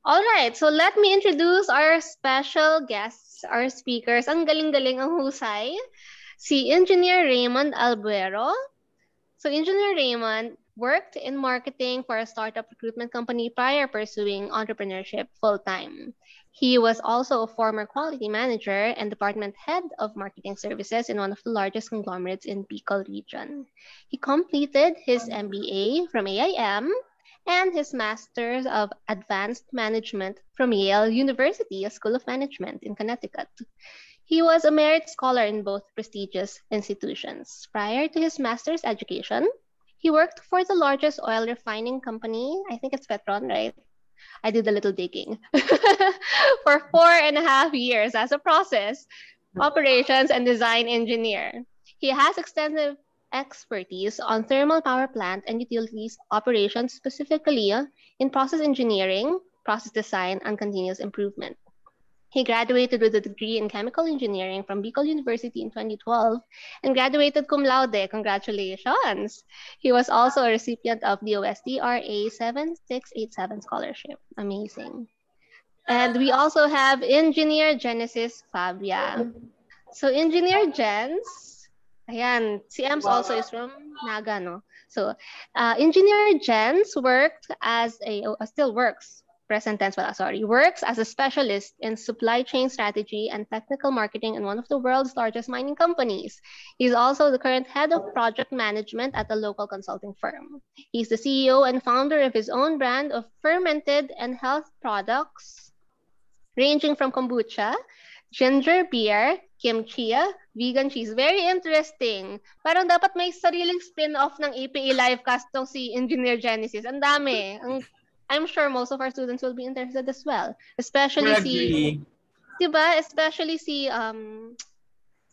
All right, so let me introduce our special guests, our speakers. Ang galing-galing, ang husay. Si Engineer Raymond Albuero. So Engineer Raymond worked in marketing for a startup recruitment company prior pursuing entrepreneurship full-time. He was also a former quality manager and department head of marketing services in one of the largest conglomerates in Bicol region. He completed his MBA from AIM and his Master's of Advanced Management from Yale University, a School of Management in Connecticut. He was a merit scholar in both prestigious institutions. Prior to his master's education, he worked for the largest oil refining company. I think it's Petron, right? I did a little digging. For 4.5 years as a process, operations, and design engineer. He has extensive expertise on thermal power plant and utilities operations, specifically in process engineering, process design, and continuous improvement. He graduated with a degree in chemical engineering from Bicol University in 2012 and graduated cum laude. Congratulations! He was also a recipient of the OSD RA 7687 scholarship. Amazing. And we also have Engineer Genesis Fabia. So Engineer Jens, ayan, si Ems also is from Naga, no? So Engineer Jens worked as still works, present tense pala, sorry, works as a specialist in supply chain strategy and technical marketing in one of the world's largest mining companies. He's also the current head of project management at a local consulting firm. He's the CEO and founder of his own brand of fermented and health products, ranging from kombucha, ginger beer, kimchi, vegan cheese. Very interesting. Parang dapat may sariling spin-off ng APA Livecast tong si Engineer Genesis. Ang dami. I'm sure most of our students will be interested as well. Especially diba? Especially sino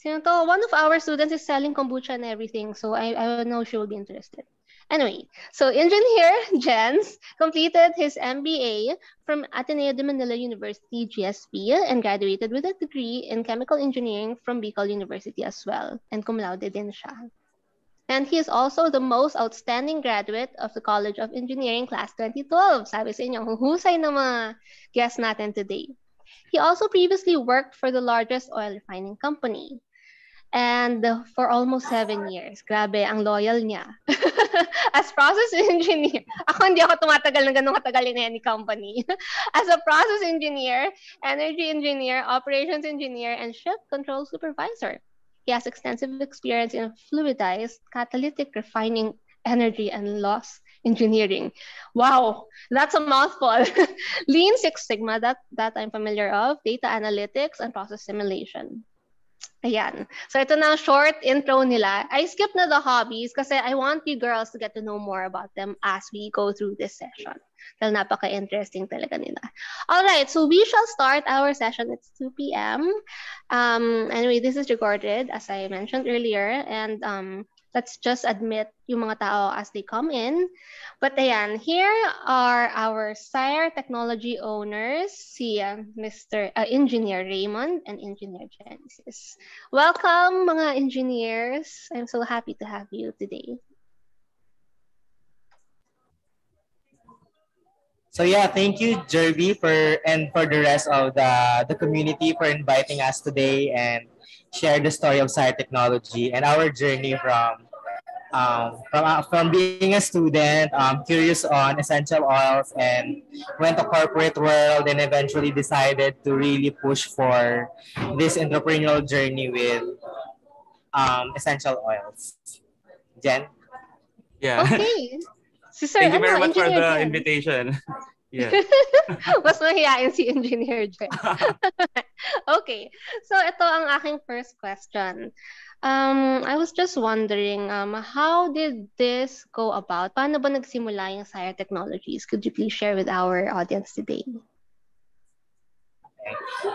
to? One of our students is selling kombucha and everything. So I know she will be interested. Anyway, so Engineer Jens completed his MBA from Ateneo de Manila University, GSP, and graduated with a degree in chemical engineering from Bicol University as well, and cum laude din siya. And he is also the most outstanding graduate of the College of Engineering Class 2012. Sabi sa inyo, huhusay ng mga guests natin today. He also previously worked for the largest oil refining company. And for almost 7 years. Grabe, ang loyal niya. As process engineer. Hindi ako tumatagal ng ganun katagal in any company. As a process engineer, energy engineer, operations engineer, and ship control supervisor. He has extensive experience in fluidized catalytic refining, energy, and loss engineering. Wow, that's a mouthful. Lean Six Sigma, that I'm familiar of, data analytics, and process simulation. Ayan. So ito na ang short intro nila. I skipped na the hobbies kasi I want you girls to get to know more about them as we go through this session. Dahil napaka-interesting talaga nila. Alright, so we shall start our session at 2 p.m. Anyway, this is recorded as I mentioned earlier, and let's just admit yung mga tao as they come in. But ayan, here are our SIRE technology owners, si Mr. Engineer Raymond and Engineer Genesis. Welcome mga engineers. I'm so happy to have you today. So yeah, thank you, Jerby, for the rest of the community for inviting us today and share the story of SIRE technology and our journey from being a student, curious on essential oils, and went to corporate world, and eventually decided to really push for this entrepreneurial journey with essential oils. Jen? Yeah. Okay. Si Sir, Thank you very much for the Jen. invitation. Yeah. Mas mahihain si Engineer Jen. Okay. So ito ang aking first question. I was just wondering, how did this go about? Paano ba nagsimula yung SIRE Technologies? Could you please share with our audience today?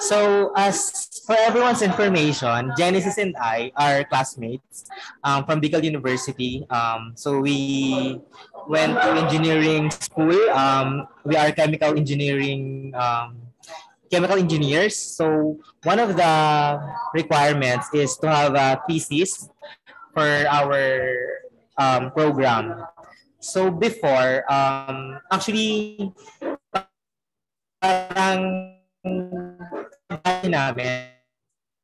So, as for everyone's information, Genesis and I are classmates from Bicol University. So we went to engineering school. We are chemical engineers. So one of the requirements is to have a thesis for our program. So before, actually, ang batch namin,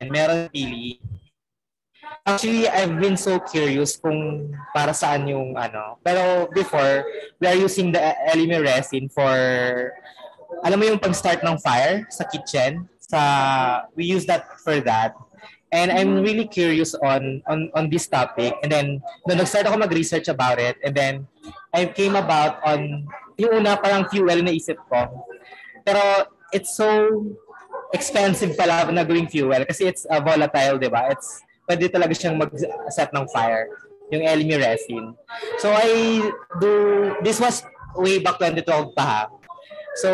meron pili. Actually, I've been so curious kung para saan yung ano. Pero before, we are using the LME resin for, alam mo yung pag-start ng fire sa kitchen. We use that for that. And I'm really curious on this topic. And then, nung nag-start ako mag-research about it, and then I came about on, yung una parang fuel na isip ko. Pero it's so expensive pala na gawing fuel kasi it's volatile, di ba? Pwede talaga siyang mag-set ng fire, yung LME resin. So this was way back 2012 pa ha. So,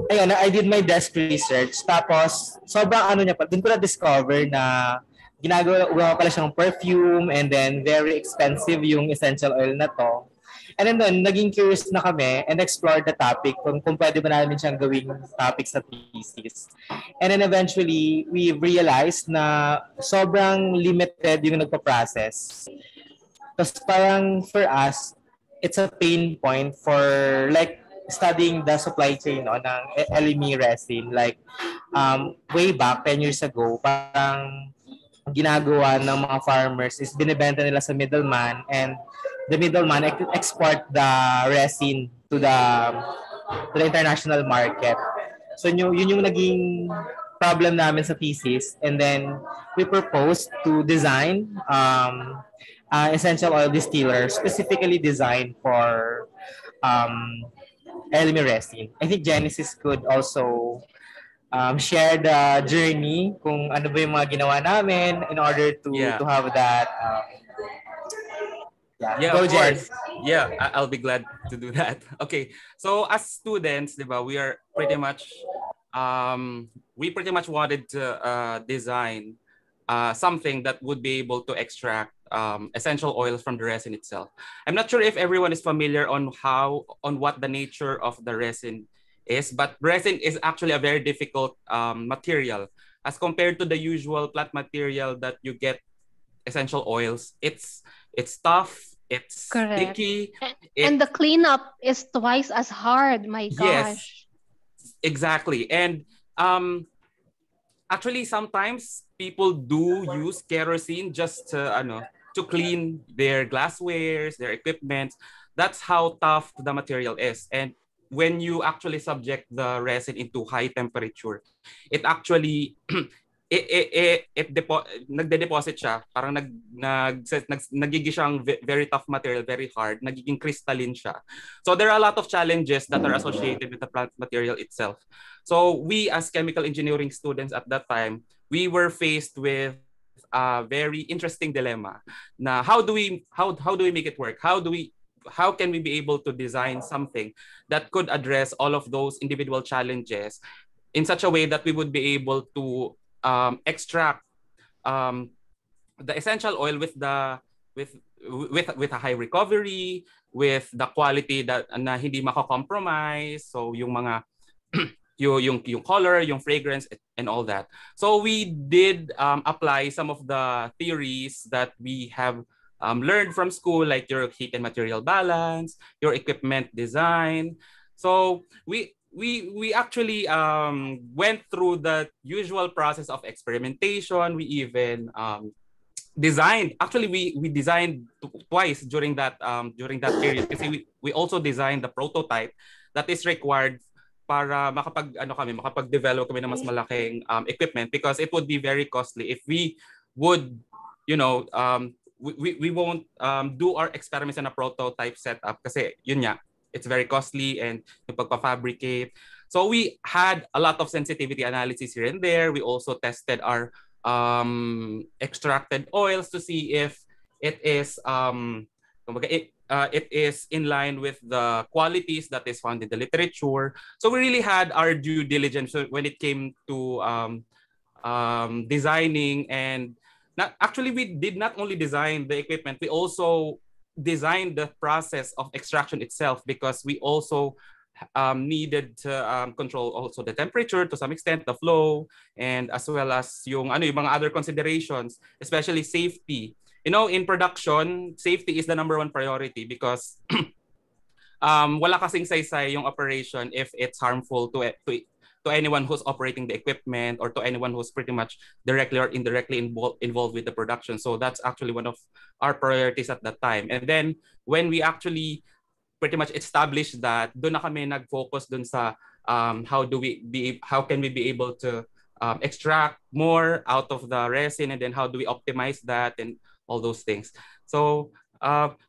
ayun, I did my desk research. Tapos, sobrang ano niya pa, dun ko na-discover na ginagawa pala siyang perfume and then very expensive yung essential oil na to. And then doon, naging curious na kami and explored the topic kung pwede ba namin siyang gawing topic sa thesis. And then eventually, we realized na sobrang limited yung nagpa-process. Tapos parang for us, it's a pain point for like studying the supply chain ng LME resin. Like way back 10 years ago, parang ginagawa ng mga farmers is binibenta nila sa middleman and the middleman export the resin to the international market. So yun yung naging problem namin sa thesis, and then we proposed to design essential oil distiller specifically designed for LME resin. I think Genesis could also share the journey kung ano ba yung mga ginawa namin in order to have that. Go, of course. Yeah, I'll be glad to do that. Okay, so as students, diba, we are pretty much wanted to design something that would be able to extract essential oils from the resin itself. I'm not sure if everyone is familiar on what the nature of the resin is, but resin is actually a very difficult material as compared to the usual plant material that you get essential oils. It's tough, it's sticky, and the cleanup is twice as hard. My gosh. Yes, exactly. And actually sometimes people do use kerosene just to clean their glasswares, their equipment. That's how tough the material is. And when you actually subject the resin into high temperature, it actually nagde-deposit siya, parang nagiging siyang very tough material, very hard, nagiging crystalline siya. So there are a lot of challenges that are associated with the plant material itself. So we as chemical engineering students at that time, we were faced with a very interesting dilemma. Na how do we make it work? How can we be able to design something that could address all of those individual challenges in such a way that we would be able to extract the essential oil with a high recovery, with the quality that na hindi mako-compromise. So yung mga yung color, yung fragrance, and all that. So we did apply some of the theories that we have learned from school, like your heat and material balance, your equipment design. So we actually went through the usual process of experimentation. We even designed. Actually, we designed twice during that period. Kasi we also designed the prototype that is required para makapag-develop kami ng mas malaking equipment, because it would be very costly if we would, we won't do our experiments in a prototype setup kasi yun nga, it's very costly and yung pagpa-fabricate. So we had a lot of sensitivity analysis here and there. We also tested our extracted oils to see if it is it is in line with the qualities that is found in the literature. So we really had our due diligence when it came to designing. And actually we did not only design the equipment, we also designed the process of extraction itself, because we also needed to control also the temperature to some extent, the flow, and as well as yung mga other considerations, especially safety. In production, safety is the number one priority, because wala kasing saysay yung operation if it's harmful to to anyone who's operating the equipment or to anyone who's pretty much directly or indirectly involved with the production. So that's actually one of our priorities at that time. And then when we actually pretty much established that, doon na kami nag-focus doon sa how can we be able to extract more out of the resin, and then how do we optimize that and all those things. So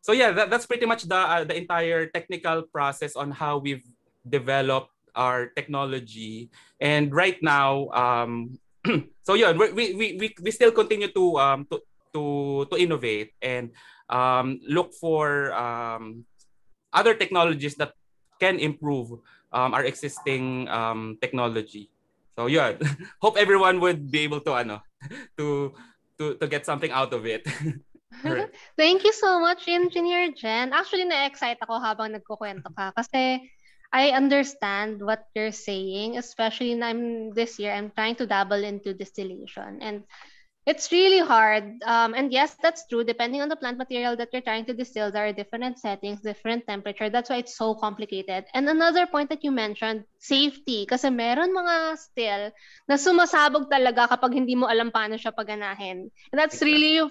yeah, that's pretty much the entire technical process on how we've developed our technology. And right now, so yeah, we still continue to innovate and look for other technologies that can improve our existing technology. So yeah, hope everyone would be able to to get something out of it. Right. Thank you so much, Engineer Jen. Actually, na-excite ako habang nagkukwento ka kasi I understand what you're saying, especially na this year, I'm trying to dabble into distillation. And it's really hard. And yes, that's true. Depending on the plant material that you're trying to distill, there are different settings, different temperature. That's why it's so complicated. And another point that you mentioned, safety. Kasi meron mga still na sumasabog talaga kapag hindi mo alam paano siya paganahin. And that's really,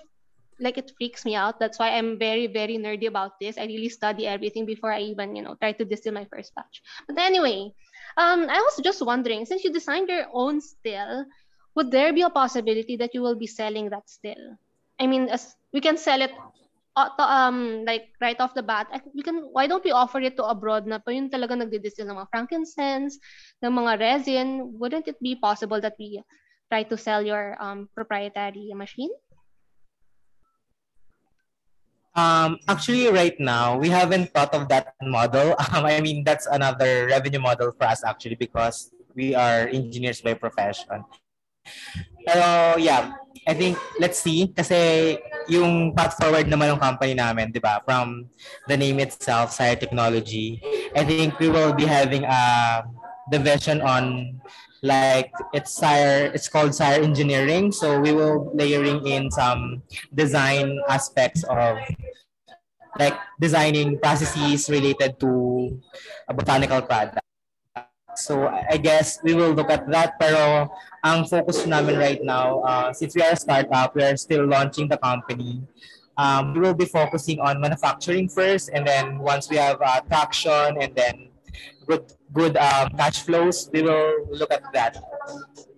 like, it freaks me out. That's why I'm very, very nerdy about this. I really study everything before I even, try to distill my first batch. But anyway, I was just wondering, since you designed your own still, would there be a possibility that you will be selling that still? I mean, as we can sell it like right off the bat. Why don't we offer it to abroad na pa yun talaga nagdi-distill ng mga frankincense, ng mga resin? Wouldn't it be possible that we try to sell your proprietary machine? Actually, right now, we haven't thought of that model. I mean, that's another revenue model for us actually, because we are engineers by profession. Pero yeah, I think let's see, kasi yung path forward naman ng company namin, di ba? From the name itself, Sire Technology, I think we will be having a division on, like, it's called Sire Engineering. So we will layering in some design aspects of, like, designing processes related to a botanical product. So I guess we will look at that. Pero ang focus namin right now, since we are a startup, we are still launching the company. We will be focusing on manufacturing first, and then once we have traction and then good cash flows, we will look at that.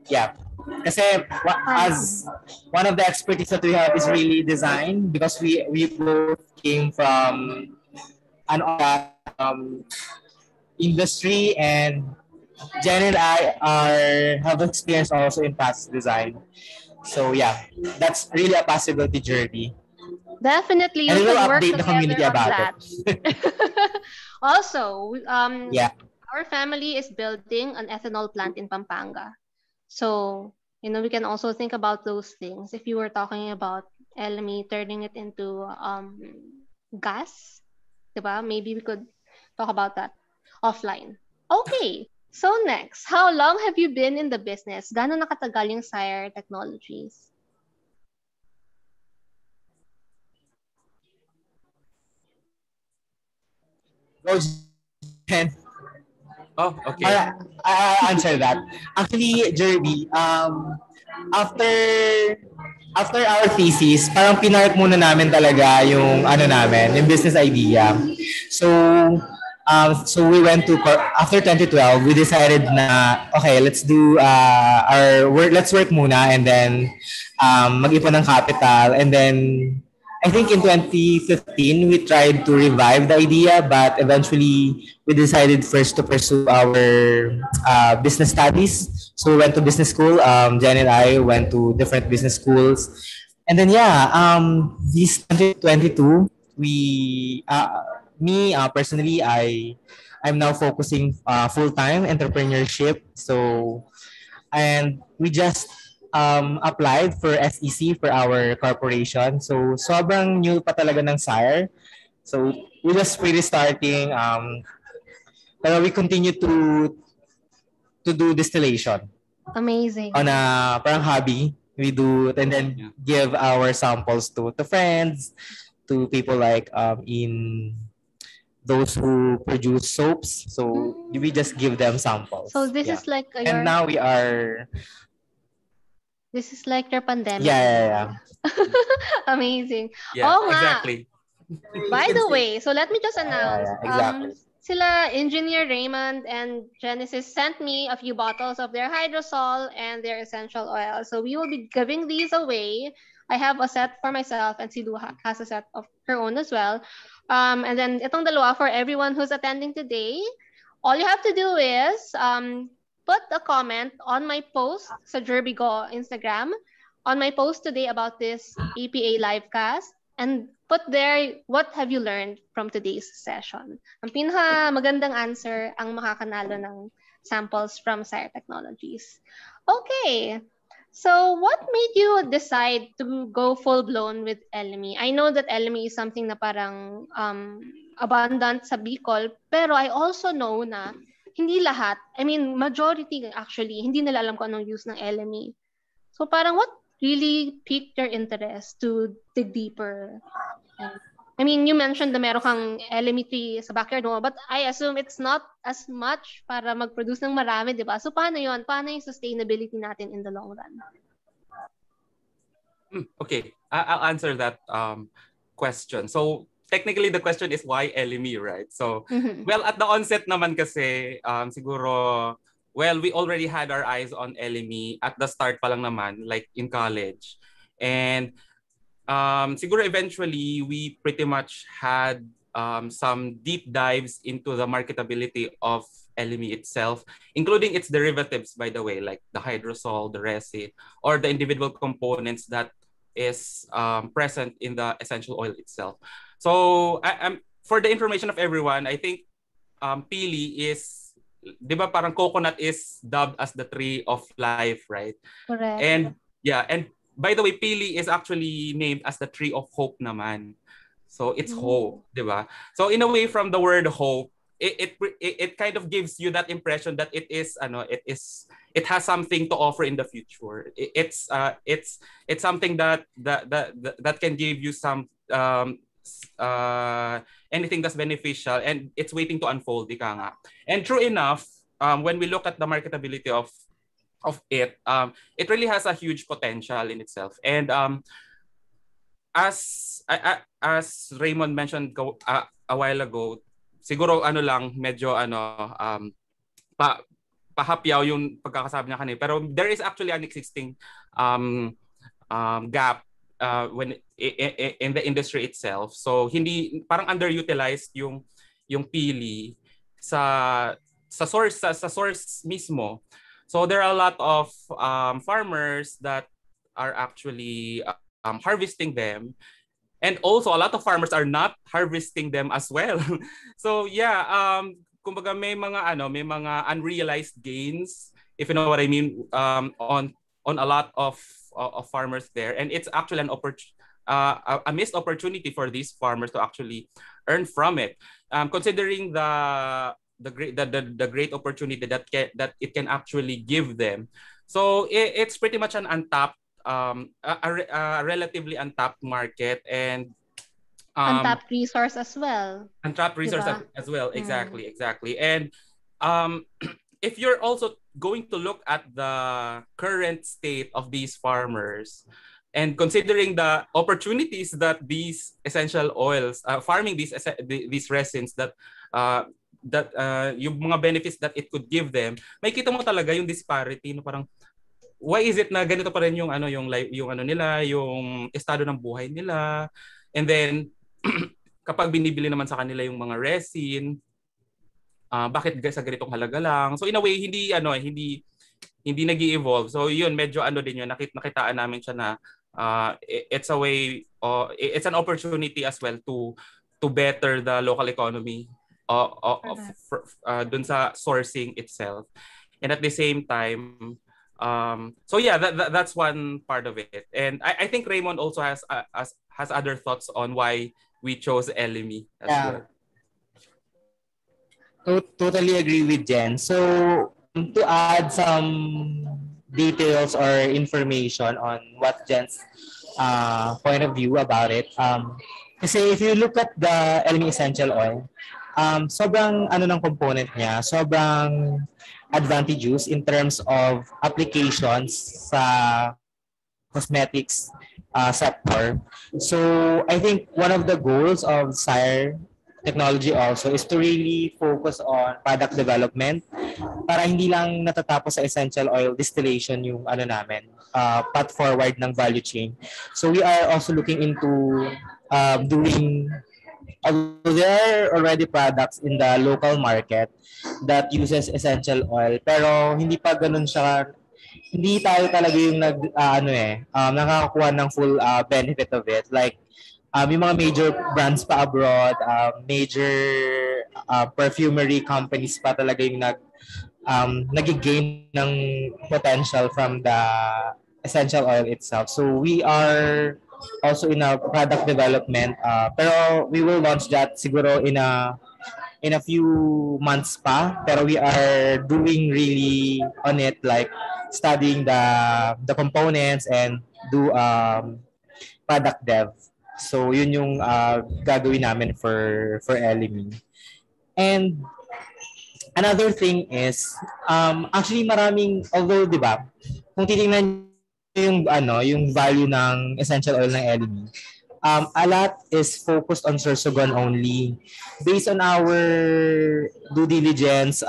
Yeah. Kasi as one of the expertise that we have is really design, because we both came from an industry, and Jen and I have experience also in past design. So yeah, that's really a possibility journey. Definitely, you and we will should work update the community together on about that. it. Also, Yeah. our family is building an ethanol plant in Pampanga. So, we can also think about those things. If you were talking about LME turning it into gas, diba? Maybe we could talk about that offline. Okay. So next, how long have you been in the business? Gaano nakatagal yung Sire Technologies? Go, Jen. Oh, okay. I'll answer that. Actually, Jerby, after our thesis, parang pinark muna namin talaga yung yung business idea. So we went to after 2012, we decided na okay, let's do our work. Let's work muna, and then mag-ipon ng capital, and then I think in 2015 we tried to revive the idea, but eventually we decided first to pursue our business studies. So we went to business school. Jen and I went to different business schools, and then this 2022 me personally, I'm now focusing full-time entrepreneurship. So, and we just applied for SEC for our corporation. So sobrang new pa talaga ng Sire. So we just really starting. Pero we continue to do distillation. Amazing. On a parang hobby. We do and then give our samples to friends, to people like in those who produce soaps. So we just give them samples. So this is like and now we are. This is like your pandemic. Yeah. Amazing. Yeah, Oo nga. exactly. By the way, so let me just announce. Exactly. Sila Engineer Raymond and Genesis sent me a few bottles of their hydrosol and their essential oil. So we will be giving these away. I have a set for myself and si Luha has a set of her own as well. And then itong dalawa for everyone who's attending today. All you have to do is put a comment on my post sa Jerbigo Instagram, on my post today about this APA livecast, and put there, what have you learned from today's session? Ang pinaka magandang answer ang makakanalo ng samples from Sire Technologies. Okay. So what made you decide to go full-blown with LME? I know that LME is something na parang abundant sa Bicol, pero I also know na hindi lahat, I mean, majority actually, hindi nila alam kung anong use ng LME. So parang what really piqued your interest to dig deeper? I mean, you mentioned na meron kang LME tree sa backyard mo, but I assume it's not as much para mag-produce ng marami, di ba? So paano yun? Paano yung sustainability natin in the long run? Okay, I'll answer that question. So technically, the question is why LME, right? So, well, at the onset naman kasi, siguro, well, we already had our eyes on LME at the start pa lang naman, like in college. And siguro eventually, we pretty much had some deep dives into the marketability of LME itself, including its derivatives, by the way, like the hydrosol, the resin, or the individual components that is present in the essential oil itself. So, for the information of everyone, I think pili is, di ba parang coconut is dubbed as the tree of life, right? Correct. And yeah, and by the way, pili is actually named as the tree of hope naman. So it's hope, di ba? So in a way, from the word hope, it kind of gives you that impression that it has something to offer in the future. It's something that can give you some anything that's beneficial, and it's waiting to unfold, ika nga. And true enough, when we look at the marketability of it, it really has a huge potential in itself. And as Raymond mentioned a while ago, siguro medyo pahapyaw yung pagkakasabi niya kanina, pero there is actually an existing gap when in the industry itself. So hindi, parang underutilized yung pili sa source mismo. So there are a lot of farmers that are actually harvesting them, and also a lot of farmers are not harvesting them as well. So yeah, kumbaga may mga unrealized gains, if you know what I mean, on a lot of farmers there, and it's actually a missed opportunity for these farmers to actually earn from it, considering the great opportunity that it can actually give them. So it's pretty much an untapped, a relatively untapped market, and untapped resource as well. Untapped resource as well, exactly. And if you're also going to look at the current state of these farmers, and considering the opportunities that these essential oils, farming these resins, that yung mga benefits that it could give them, may kita mo talaga yung disparity, no, parang why is it na ganito pa rin yung nila, yung estado ng buhay nila, and then kapag binibili naman sa kanila yung mga resin, bakit sa ganitong halaga lang? So in a way, hindi nag-i-evolve. So yun, medyo din yun, nakitaan namin siya na it's a way, it's an opportunity as well to better the local economy dun sa sourcing itself. And at the same time, so yeah, that's one part of it. And I think Raymond also has other thoughts on why we chose LME as well. Totally agree with Jen. So to add some details or information on what Jen's point of view about it, kasi if you look at the LME essential oil, sobrang ano ng component niya, sobrang advantageous in terms of applications sa cosmetics sector. So I think one of the goals of Sire Technology also is to really focus on product development para hindi lang natatapos sa essential oil distillation yung ano namin, path forward ng value chain. So we are also looking into doing, although there are already products in the local market that uses essential oil, pero hindi pa ganun siya, hindi tayo talaga yung nakakakuha ng full benefit of it. Like, yung mga major brands pa abroad, major perfumery companies pa talaga yung nag-gain ng potential from the essential oil itself. So we are also in a product development, pero we will launch that siguro in a few months pa, pero we are doing really on it, like studying the components and do product dev. So yun yung gagawin namin for LME. And another thing is actually maraming, although 'di ba, kung titingnan yung value ng essential oil ng LME, a lot is focused on Sorsogon only. Based on our due diligence,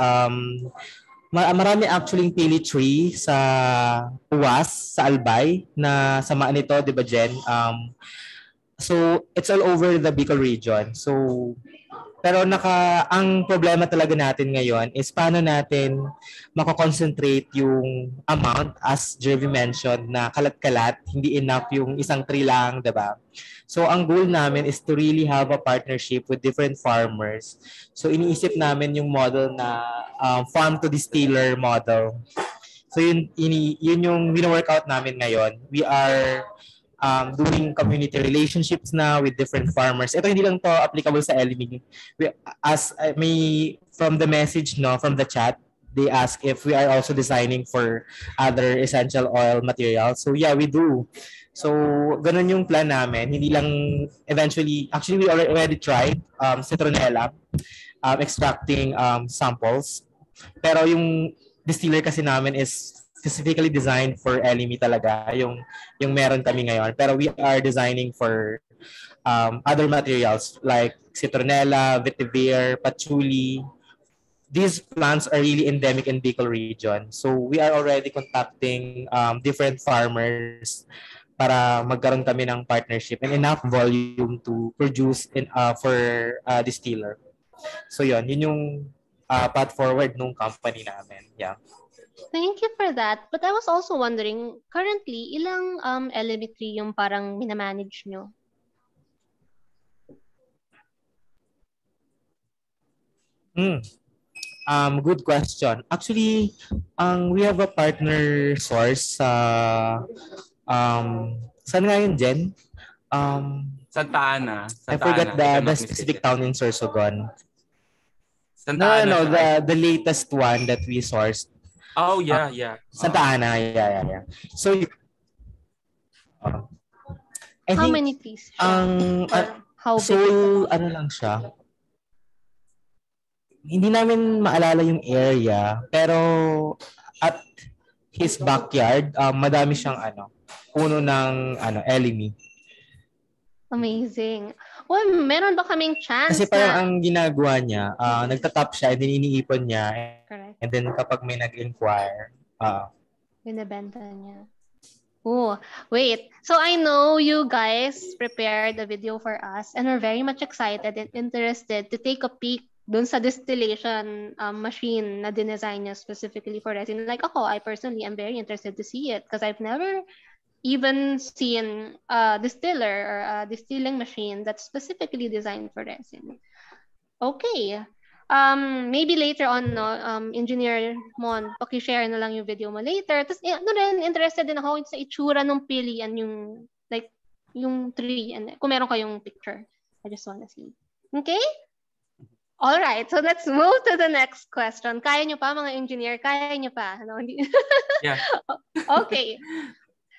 marami actually pili tree sa UAS, sa Albay, na samaan nito, di ba Jen? So it's all over the Bicol region. So pero ang problema talaga natin ngayon is paano natin mako-concentrate yung amount, as Jervy mentioned, na kalat-kalat, hindi enough yung isang tree lang, diba? So ang goal namin is to really have a partnership with different farmers. So iniisip namin yung model na farm to distiller model. So yun yung wino-workout namin ngayon. We are doing community relationships now with different farmers. Ito hindi lang to applicable sa LME. From the message, from the chat, they ask if we are also designing for other essential oil materials. So yeah, we do. So ganun yung plan namin. Hindi lang eventually, actually we already tried citronella, extracting samples. Pero yung distiller kasi namin is specifically designed for LME talaga, yung meron kami ngayon. Pero we are designing for other materials like citronella, vetiver, patchouli. These plants are really endemic in Bicol region. So we are already contacting different farmers para magkaroon kami ng partnership and enough volume to produce for distiller. So yun yung path forward nung company namin. Yeah. Thank you for that. But I was also wondering, currently, ilang elementary yung parang minamanage nyo? Good question. Actually, we have a partner source sa saan nga yun, Jen? Santa Ana. I forgot the specific town in Sorsogon. Santa Ana. The latest one that we sourced. Oh, yeah. Santa Ana, yeah. So, how many trees? How big? So, ano lang siya. Hindi namin maalala yung area, pero at his backyard, madami siyang puno ng LME. Amazing. Well, meron ba kaming chance? Kasi parang ang ginagawa niya, nagtatap siya, and then iniipon niya. Correct. And then kapag may nag-inquire, binibenta niya. Oh, wait. So I know you guys prepared a video for us and are very much excited and interested to take a peek dun sa distillation machine na dinesign niya specifically for resin. Like ako, I personally am very interested to see it because I've never even seen a distiller or a distilling machine that's specifically designed for resin. Okay. Maybe later on, Engineer Mon, paki-share na lang yung video mo later. Tapos, interested din ako sa itsura ng pilihan yung tree. And kung meron kayong picture, I just wanna see. Okay? All right. So, let's move to the next question. Kaya nyo pa, mga engineer? Kaya nyo pa? Yeah. Okay.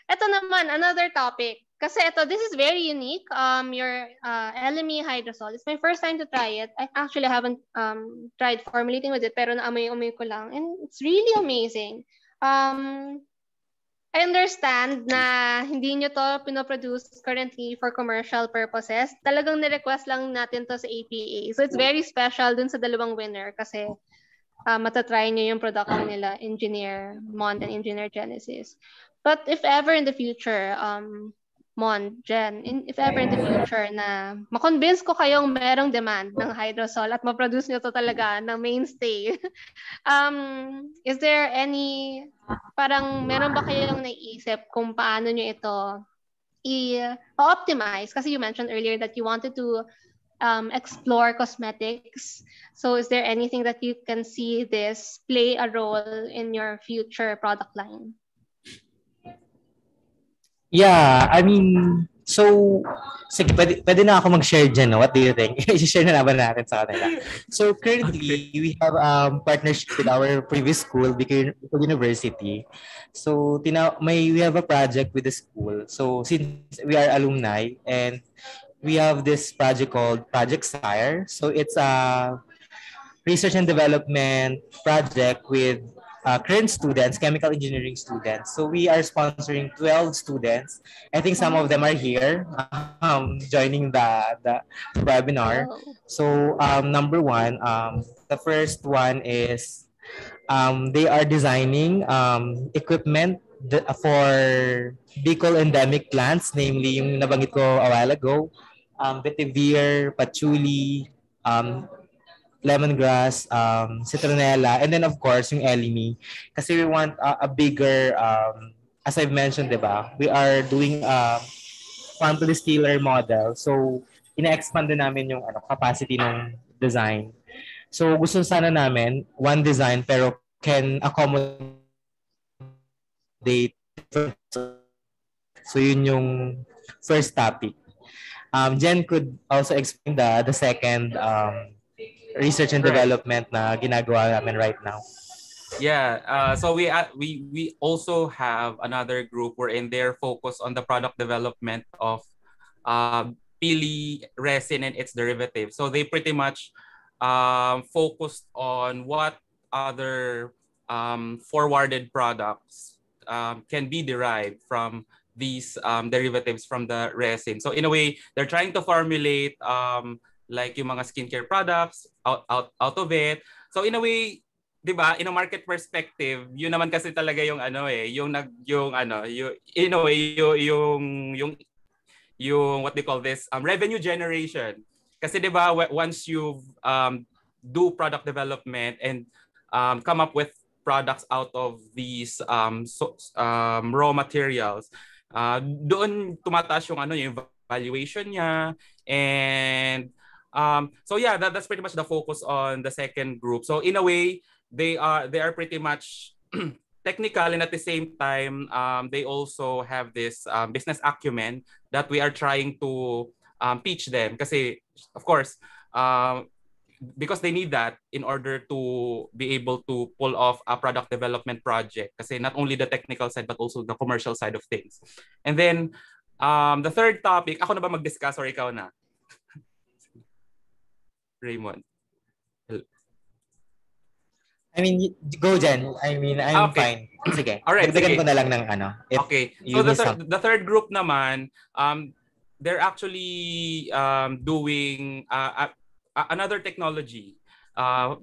Ito naman, another topic. Kasi this is very unique. Your LME hydrosol. It's my first time to try it. I actually haven't tried formulating with it, pero naamoy-amoy ko lang. And it's really amazing. I understand na hindi nyo to pinoproduce currently for commercial purposes. Talagang ni-request lang natin to sa APA. So it's very special dun sa dalawang winner kasi matatry nyo yung production nila, Engineer Mond and Engineer Genesis. But if ever in the future, Mon, Jen, if ever in the future na makonvince ko kayong merong demand ng hydrosol at ma-produce nyo to talaga ng mainstay, is there any, parang meron ba kayong naiisip kung paano nyo ito i-optimize? Kasi you mentioned earlier that you wanted to explore cosmetics. So is there anything that you can see this play a role in your future product line? Yeah, I mean, so, sige, pwede na ako mag-share dyan, no? What do you think? I-share na naman natin sa kanila. So, currently, we have partnership with our previous school, Bicol University. So, we have a project with the school. So, since we are alumni, and we have this project called Project Sire. So, it's a research and development project with current students, chemical engineering students. So we are sponsoring 12 students. I think some of them are here joining the webinar. So number one, the first one is they are designing equipment for Bicol endemic plants, namely yung nabanggit ko a while ago, vetiver, patchouli, lemongrass, citronella, and then of course yung elemi. Kasi we want a bigger, as I've mentioned, diba? We are doing a farm to distiller model. So, ina-expand din namin yung capacity ng design. So, gusto sana namin one design pero can accommodate different. So, yun yung first topic. Jen could also explain the second research and development na ginagawa namin right now. Yeah, so we also have another group wherein they're focused on the product development of pili resin and its derivatives. So they pretty much focused on what other forwarded products can be derived from these derivatives from the resin. So in a way, they're trying to formulate like yung mga skincare products out of it. So in a way, 'di ba, in a market perspective, yun naman kasi talaga yung yung what they call this revenue generation. Kasi 'di ba, once you do product development and come up with products out of these raw materials, doon tumataas yung valuation niya. And so yeah, that's pretty much the focus on the second group. So in a way, they are pretty much technical, and at the same time, they also have this business acumen that we are trying to teach them. Kasi of course, because they need that in order to be able to pull off a product development project. Kasi not only the technical side but also the commercial side of things. And then the third topic, ako na ba mag-discuss or ikaw na? Raymond. I mean, go Jen. I mean, I'm fine. Sige. All right. Dagdagan ko na lang ng Okay. So the third group naman, they're actually doing another technology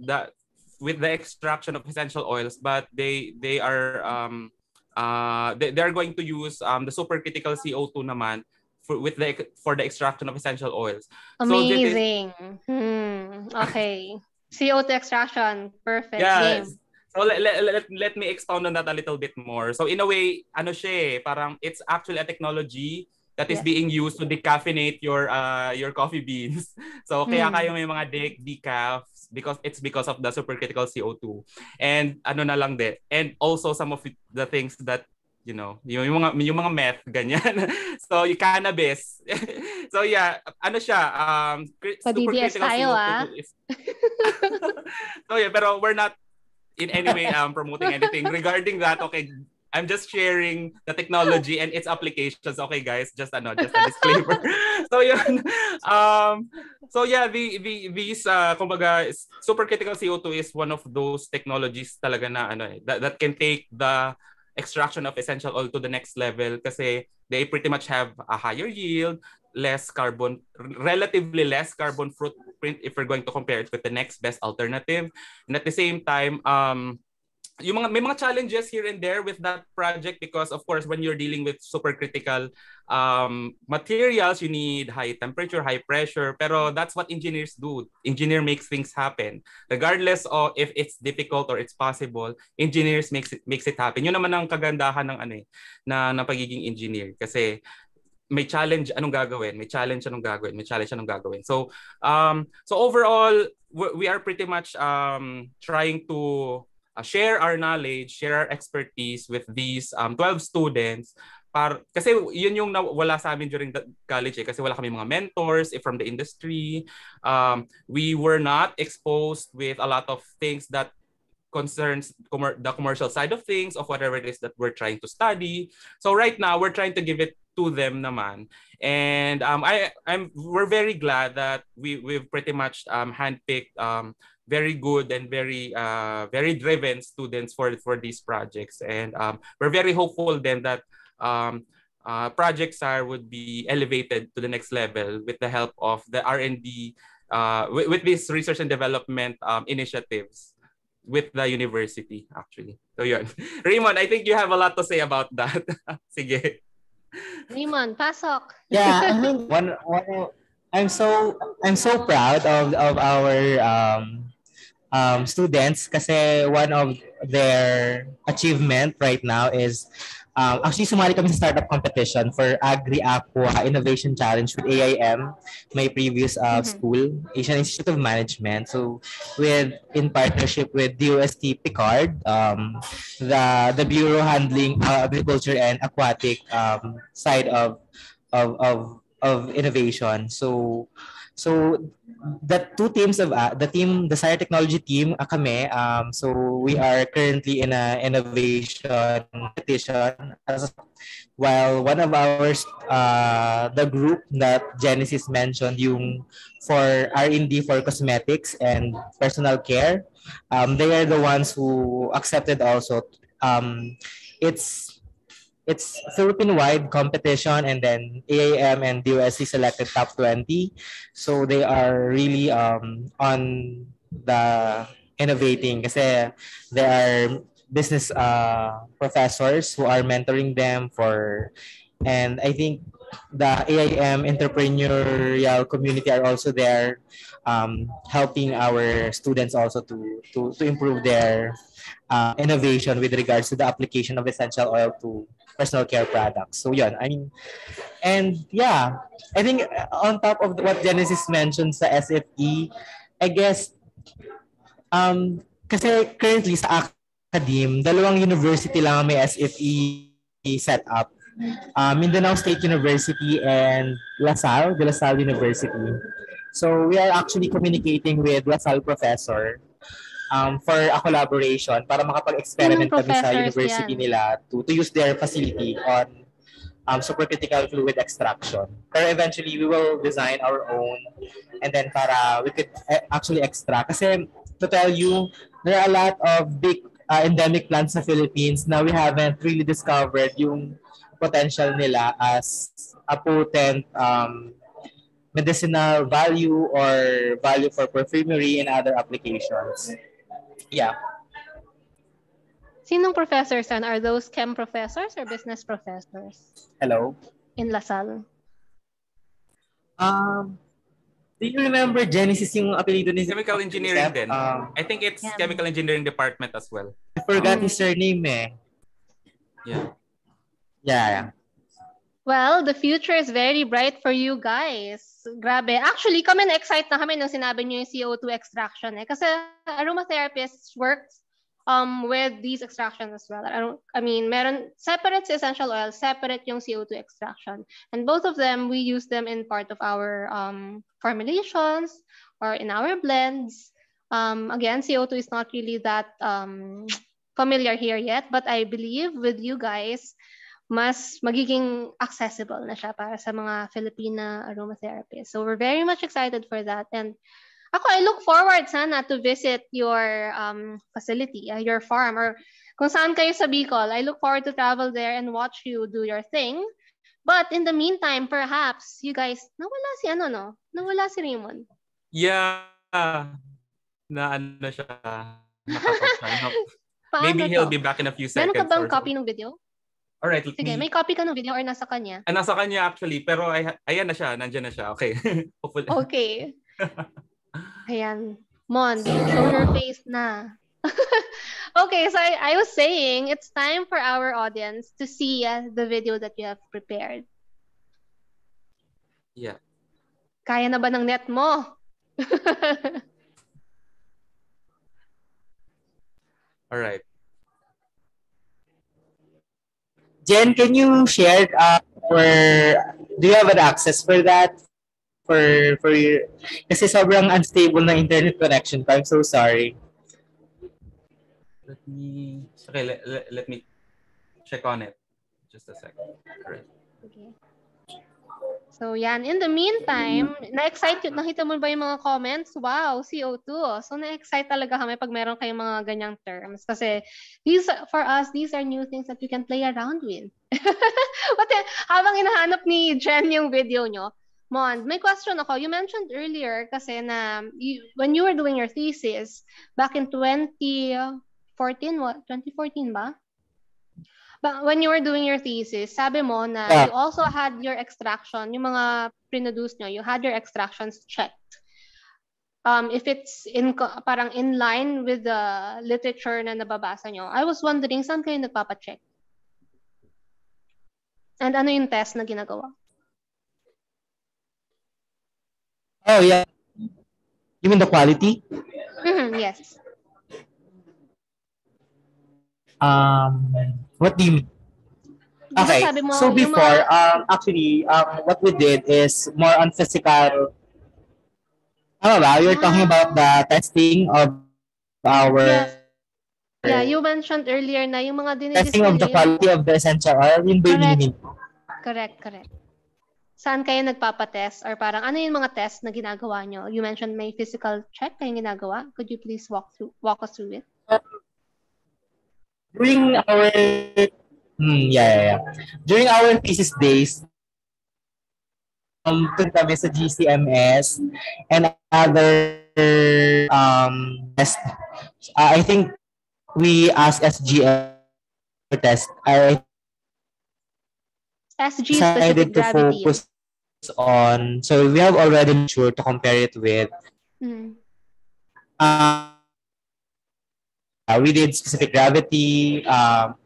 that with the extraction of essential oils, but they are going to use the supercritical CO2 naman for the extraction of essential oils. Amazing. Okay. CO2 extraction. Perfect. Yes. So let me expound on that a little bit more. So in a way, parang it's actually a technology that is being used to decaffeinate your coffee beans. So kaya kayo may mga decaf because of the supercritical CO2. And na lang din. And also some of the things that yung mga meth ganyan. So yung cannabis. So yeah, supercritical CO2 is So yeah, pero we're not in any way promoting anything regarding that. Okay, I'm just sharing the technology and its applications. Okay, guys, just a disclaimer. So yun. So yeah, these kumbaga, supercritical CO2 is one of those technologies talaga na that can take the extraction of essential oil to the next level kasi they pretty much have a higher yield, relatively less carbon footprint if we're going to compare it with the next best alternative. And at the same time, may mga challenges here and there with that project because of course when you're dealing with supercritical materials, you need high temperature, high pressure, pero that's what engineers do. Engineer makes things happen. Regardless of if it's difficult or it's possible, engineers makes it happen. Yun naman ang kagandahan ng ng pagiging engineer kasi may challenge, anong gagawin? May challenge, anong gagawin? May challenge, anong gagawin? So overall, we are pretty much trying to share our knowledge, share our expertise with these 12 students. Kasi yun yung wala sa amin during the college kasi wala kami mga mentors from the industry. We were not exposed with a lot of things that concerns the commercial side of things of whatever it is that we're trying to study. So right now, we're trying to give it to them naman. And we're very glad that we've pretty much handpicked very good and very driven students for these projects. And we're very hopeful then that Project SAR would be elevated to the next level with the help of the R&D, with these research and development initiatives with the university, actually. So yun. Raymond, I think you have a lot to say about that. Sige. Raymond, pasok. Yeah, I mean, I'm so proud of our students kasi one of their achievement right now is actually sumali kami sa startup competition for Agri-Aqua Innovation Challenge with AIM, my previous school, Asian Institute of Management. So in partnership with DOST Picard, the bureau handling agriculture and aquatic side of innovation. So the two teams of the Science Technology team kami, so we are currently in a innovation competition while one of ours, the group that Genesis mentioned, yung for R&D for cosmetics and personal care, they are the ones who accepted also. It's Philippine-wide competition, and then AIM and DOST selected top 20. So they are really on the innovating kasi they are business professors who are mentoring them and I think the AIM entrepreneurial community are also there helping our students also to improve their innovation with regards to the application of essential oil to personal care products. So yun, I mean, and yeah, I think on top of what Genesis mentioned sa SFE, I guess, kasi currently sa academe, dalawang university lang may SFE set up. Mindanao State University and De La Salle University. So we are actually communicating with La Salle professor for a collaboration para makapag-experiment kami sa university nila to use their facility on supercritical fluid extraction. Pero eventually, we will design our own and then para we could actually extract. Kasi to tell you, there are a lot of big endemic plants sa Philippines na we haven't really discovered yung potential nila as a potent medicinal value or value for perfumery and other applications. Yeah. Sinong professors then? Are those chem professors or business professors? Hello? In La Salle? Do you remember Genesis yung apelido ni Chemical engineering din. I think it's chemical engineering department as well. I forgot his surname eh. Yeah. Yeah. Well, the future is very bright for you guys. Grabe. Actually, kami na-excite na kami nung sinabi niyo yung CO2 extraction eh. Kasi aromatherapist works with these extractions as well. I mean, meron separate sa essential oil, separate yung CO2 extraction. And both of them, we use them in part of our formulations or in our blends. Again, CO2 is not really that familiar here yet, but I believe with you guys, mas magiging accessible na siya para sa mga Filipina aromatherapists. So we're very much excited for that. And ako, I look forward sana to visit your facility, your farm, or kung saan kayo sa Bicol. I look forward to travel there and watch you do your thing. But in the meantime, perhaps, you guys, nawala si Nawala si Raymond. Yeah. Na ano siya. Nakapag-sign up. Maybe he'll be back in a few seconds. Meron ka bang copy ng video? Alright. Sige, may copy ka ng video or nasa kanya? Nasa kanya actually. Pero ayan na siya. Nandiyan na siya. Okay. Hopefully. Okay. Ayan. Mon, show your face na. Okay, so I was saying, it's time for our audience to see the video that you have prepared. Yeah. Kaya na ba ng net mo? All right. Jen, can you share do you have an access for that? For your, kasi sobrang unstable na internet connection ko. I'm so sorry. Let me check on it. Just a second. Right. Okay. So yan, in the meantime, nakita mo ba yung mga comments? Wow, CO2. So na-excite talaga kami pag meron kayong mga ganyang terms. Kasi for us, these are new things that we can play around with. But habang hinahanap ni Jen yung video nyo, Mon, may question ako. You mentioned earlier kasi na when you were doing your thesis back in 2014 ba? But when you were doing your thesis, sabi mo na you also had your extraction, yung mga produce nyo, you had your extractions checked. If it's parang in line with the literature na nababasa nyo, I was wondering, saan kayo nagpapacheck? And ano yung test na ginagawa? Oh, yeah. You mean the quality? Yes. What do you mean? Okay, so before, actually, what we did is more on physical. You're talking about the testing of our... Yeah, you mentioned earlier na yung mga testing of the quality of the essential oil. Yun ba yung Correct. Saan kayo nagpapatest? Or parang ano yung mga test na ginagawa nyo? You mentioned may physical check kayong ginagawa. Could you please walk us through it? During our during our thesis days, kami sa GCMS and other test. I think we asked SGM to test. SG specific to gravity. Focus on. So we have already made sure to compare it with. We did specific gravity. Ano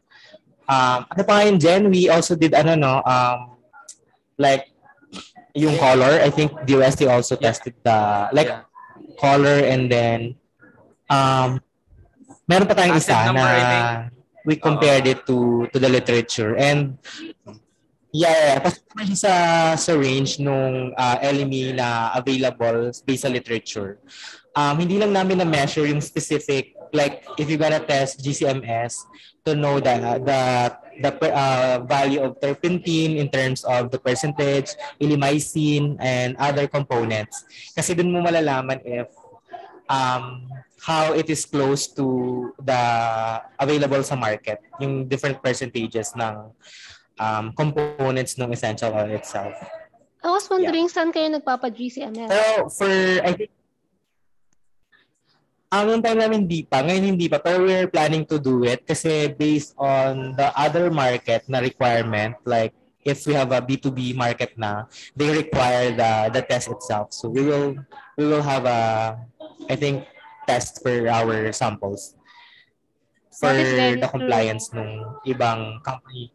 pa ngayon, Jen? We also did like yung color. I think DOST also tested the color, and then meron pa tayong isa na we compared it to the literature, and pasok siya sa range nung LME na available based sa literature. Hindi lang namin na-measure yung specific, like if you're gonna test GCMS to know the value of terpentine in terms of the percentage, illimycin, and other components. Kasi dun mo malalaman if how it is close to the available sa market, yung different percentages ng components ng essential oil itself. I was wondering saan kayo nagpapa-GCMS? Pero I think noong time namin hindi pa, pero we're planning to do it kasi based on the other market na requirement, like if we have a B2B market na, they require the test itself. So we will have I think, test for our samples for the compliance ng ibang company.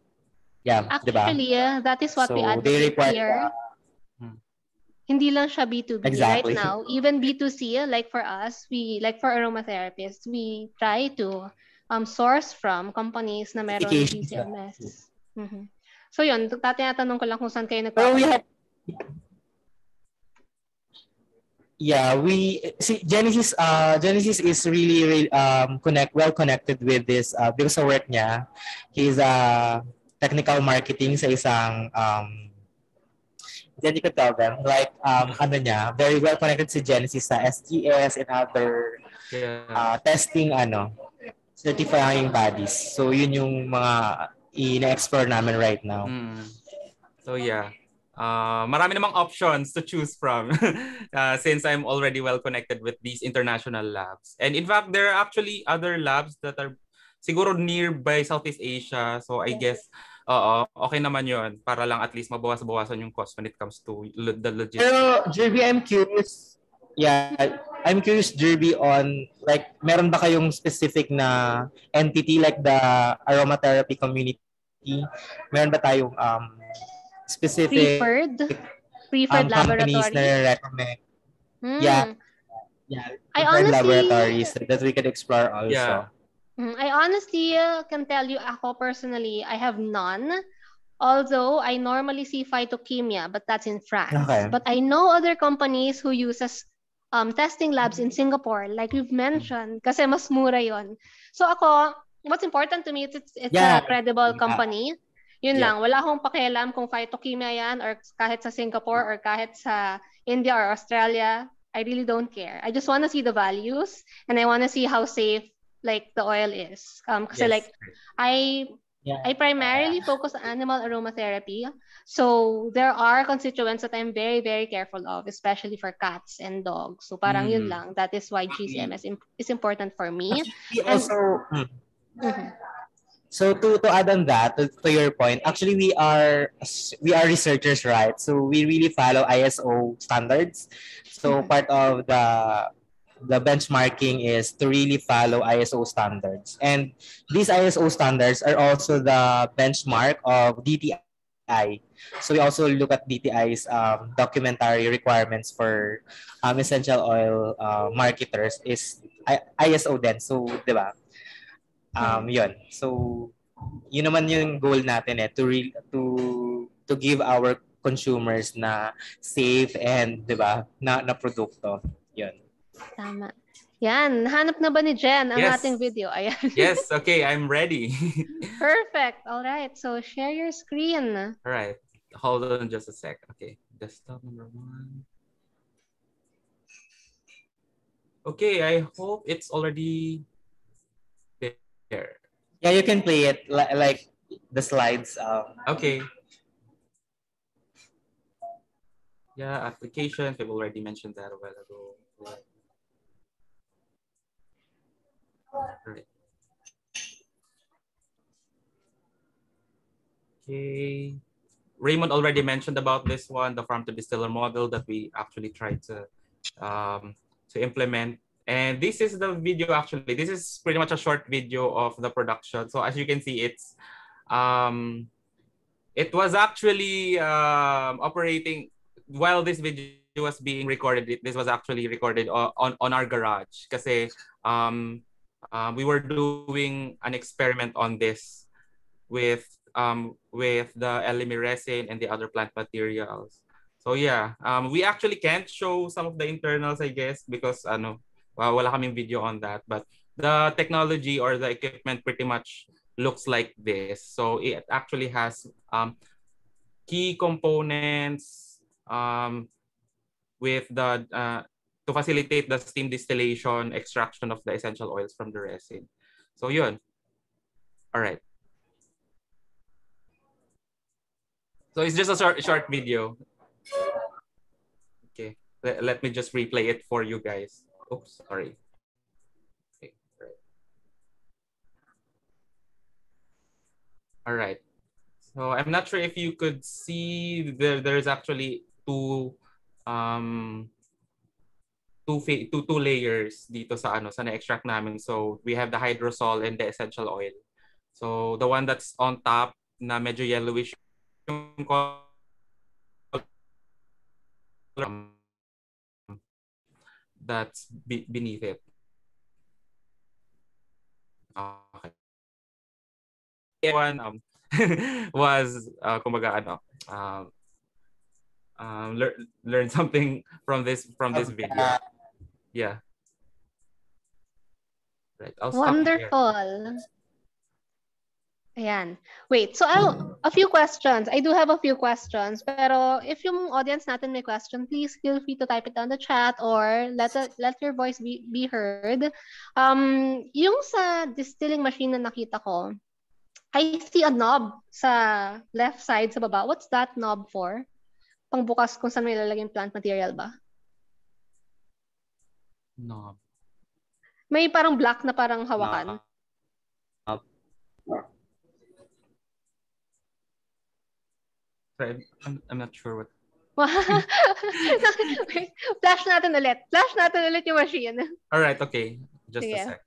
Yeah, actually, diba? That is what we advocate here. Hindi lang siya B2B right now. Even B2C, like for us, for aromatherapists, we try to source from companies na meron GCMS. So yun, tinatanong ko lang kung saan kayo nagpapalagay. Yeah, we see Genesis is really well connected with this because sa work niya. He's technical marketing sa isang then you could tell them like ano niya, very well connected si Genesis sa SGS and other Yeah. testing certifying bodies. So yun yung mga ina-explore namin right now. So yeah. Marami namang options to choose from since I'm already well connected with these international labs. And in fact, there are actually other labs that are siguro nearby Southeast Asia. So I guess, okay naman yun para lang at least mabawas-bawasan yung cost when it comes to the logistics. Pero, Jerby, I'm curious. Yeah, I'm curious, Jerby, on like, meron ba kayong specific na entity like the aromatherapy community? Meron ba tayong specific preferred companies laboratory? na recommend? Yeah, I preferred honestly laboratories that we could explore also. Yeah. I honestly can tell you, ako personally, I have none. Although I normally see phytochemia, but that's in France. Okay. But I know other companies who uses testing labs in Singapore, like you've mentioned, kasi mas mura yon. So ako, what's important to me is it's a credible company. Yun lang, wala akong pakialam kung phytochemia yan or kahit sa Singapore or kahit sa India or Australia. I really don't care. I just want to see the values and I want to see how safe like the oil is. Kasi like I primarily focus on animal aromatherapy. So there are constituents that I'm very, very careful of, especially for cats and dogs. So parang yun lang. That is why GCM is important for me. So to add on that, to your point, actually we are researchers, right? So we really follow ISO standards. So part of the benchmarking is to really follow ISO standards. And these ISO standards are also the benchmark of DTI. So we also look at DTI's documentary requirements for essential oil marketers is ISO then. So, di ba? Yun. So, yun naman yung goal natin to give our consumers na safe and, di ba, na produkto. Yun. Tama. Yan, hanap na ba ni Jen ang ating video? Ayan. Yes, okay, I'm ready. Perfect. All right. So, share your screen. All right. Hold on just a sec. Okay. Desktop number 1. Okay, I hope it's already there. Yeah, you can play it like the slides. Okay. Yeah, applications. We've already mentioned that a while ago. Right. Okay. Raymond already mentioned about this one, the farm to distiller model that we actually tried to implement. And this is the video actually. This is pretty much a short video of the production. So as you can see, it was actually operating while this video was being recorded. This was actually recorded on our garage kasi we were doing an experiment on this with the LME resin and the other plant materials. So yeah, we actually can't show some of the internals, I guess, because wala kaming video on that. But the technology or the equipment pretty much looks like this. So it actually has key components with the to facilitate the steam distillation, extraction of the essential oils from the resin. So yun. All right. So it's just a short video. Okay, let me just replay it for you guys. Oops, sorry. Okay, right. All right. So I'm not sure if you could see there's actually two layers dito sa na-extract namin. So we have the hydrosol and the essential oil. So the one that's on top na medyo yellowish yung that's beneath it. Okay. One was kumbaga learn something from this video. Yeah. Right. I'll stop here. Wonderful. Ayan. Wait, so a few questions. I do have a few questions. Pero if yung audience natin may question, please feel free to type it down the chat or let your voice be heard. Yung sa distilling machine na nakita ko, I see a knob sa left side sa baba. What's that knob for? Pangbukas kung saan may lalagay yung plant material ba? No. May parang black na parang hawakan. I'm not sure what. Flash natin ulit. Flash natin ulit yung machine. All right, okay. Just Sige. a sec.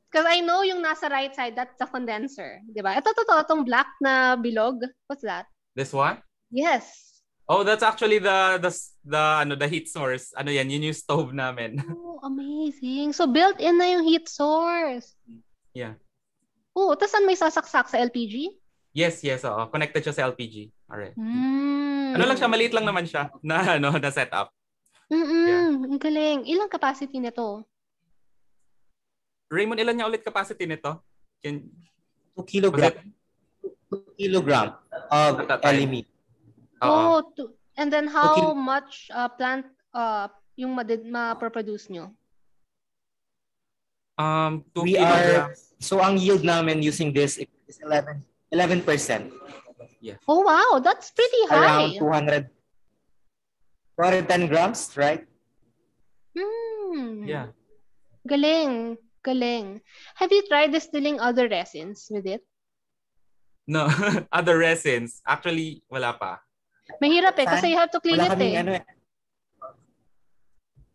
Because I know yung nasa right side, that's the condenser. Diba? Ito, itong black na bilog. What's that? This one? Yes. Oh, that's actually the heat source. Ano yan, yun yung stove namin. Oh, amazing. So built-in na yung heat source. Yeah. Oh, tapos saan may sasaksak sa LPG? Yes, oo. Connected siya sa LPG. Alright. Ano lang siya, maliit lang naman siya na setup. Yeah. Ang galing. Ilang capacity nito? Raymond, ilan niya ulit capacity nito? 2 kilogram. 2 kilogram of LME. And then how much plant yung ma-produce nyo? 2 kilograms. So ang yield namin using this is 11%. Yeah. Oh wow, that's pretty high. Around 210 grams, right? Yeah. Galing. Have you tried distilling other resins with it? No, other resins. Actually, wala pa. Mahirap kasi you have to clean it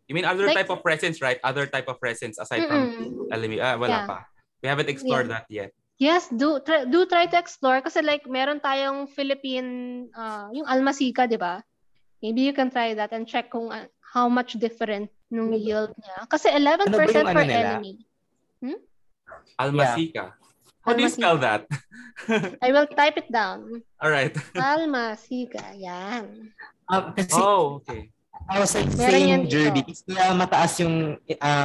You mean other type of resins, right? Other type of resins aside from LME. Wala pa. We haven't explored that yet. Yes, do try to explore kasi like meron tayong Philippine yung Almasica, 'di ba? Maybe you can try that and check kung how much different nung yield niya. Kasi 11% for LME. Almasica. How do you spell that? I will type it down. All right. Almasica, yan. Okay. I was saying journey. Kaya mataas yung